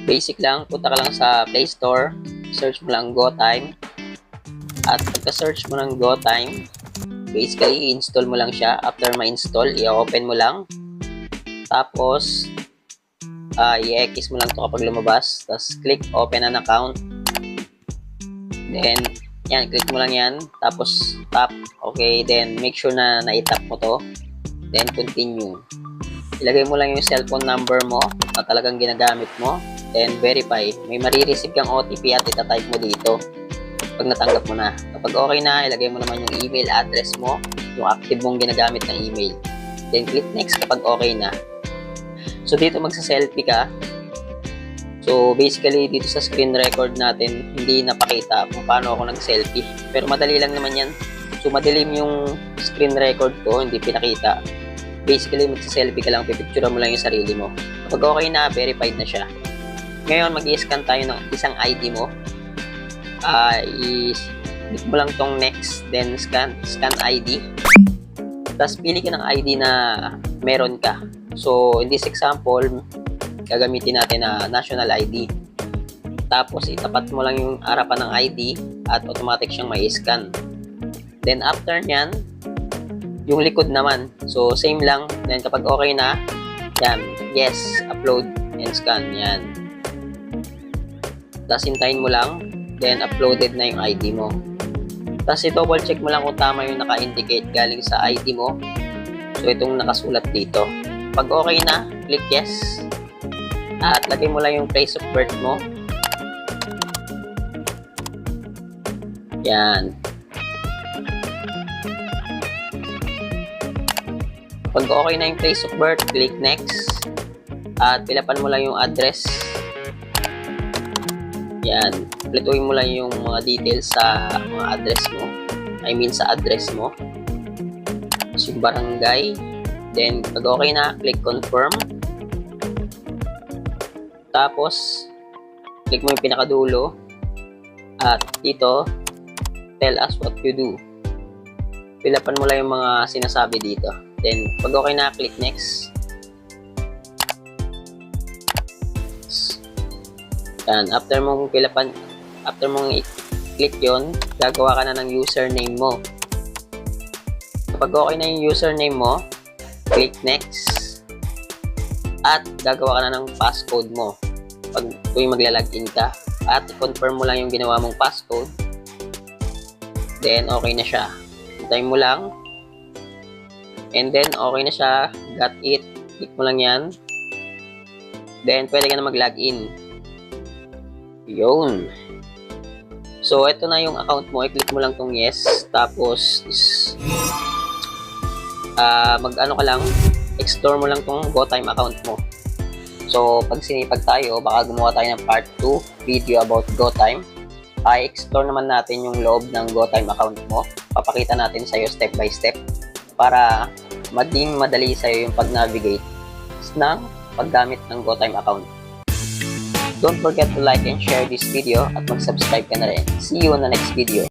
Basic lang, punta ka lang sa Play Store, search mo lang GoTime. At pagka-search mo ng GoTime, basically, i-install mo lang siya. After ma-install, i-open mo lang. Tapos, i-X mo lang ito kapag lumabas. Tapos, click open an account. Then, yan, click mo lang yan. Tapos, tap. Okay, then, make sure na na-tap mo to. Then, continue. Ilagay mo lang yung cellphone number mo na talagang ginagamit mo. Then, verify. May marireceive kang OTP at itatype mo dito pag natanggap mo na. Kapag okay na, ilagay mo naman yung email address mo, yung active mong ginagamit na email. Then, click next kapag okay na. So, dito magsa-selfie ka. So, basically, dito sa screen record natin, hindi napakita kung paano ako nag-selfie. Pero madali lang naman yan. So, madilim yung screen record ko, hindi pinakita. Basically, magsa-selfie ka lang, pipicture mo lang yung sarili mo. Kapag okay na, verified na siya. Ngayon, mag-i-scan tayo ng isang ID mo. I-click mo lang tong next, then scan ID. Tapos pili ka ng ID na meron ka. So, in this example, gagamitin natin na national ID. Tapos, itapat mo lang yung harapan ng ID at automatic siyang may scan. Then, after nyan, yung likod naman. So, same lang. Then, kapag okay na, yan, yes, upload and scan. Yan. Tapos, hintayin mo lang. Then, uploaded na yung ID mo. Tapos, i-double check mo lang kung tama yung naka-indicate galing sa ID mo. So, itong nakasulat dito. Pag okay na, click yes. At lagay mo lang yung place of birth mo. Yan. Pag okay na yung place of birth, click next. At pilapan mo lang yung address. Yan. Kompletuhin mo lang yung mga details sa mga address mo. I mean sa address mo. Tapos yung barangay. Then, pag okay na, click confirm. Tapos, click mo yung pinakadulo. At dito, tell us what you do. Pilapan mo lang yung mga sinasabi dito. Then, pag okay na, click next. Yan, after mong i-click yon, gagawa ka na ng username mo. Kapag okay na yung username mo, click next. At gagawa ka na ng passcode mo. Pag tuwing maglalagin ka. At i-confirm mo lang yung ginawa mong passcode. Then, okay na siya. Hintayin mo lang. And then, okay na siya. Got it. Click mo lang yan. Then, pwede ka na mag-login. Yun. So, ito na yung account mo. I-click mo lang tong yes. Tapos, mag-ano ka lang, explore mo lang tong GoTime account mo. So, pag sinipag tayo, baka gumawa tayo ng part 2 video about GoTime. I-explore naman natin yung loob ng GoTime account mo. Papakita natin sa'yo step by step para maging madali sa'yo yung pag-navigate ng paggamit ng GoTime account. Don't forget to like and share this video at mag-subscribe ka na rin. See you on the next video.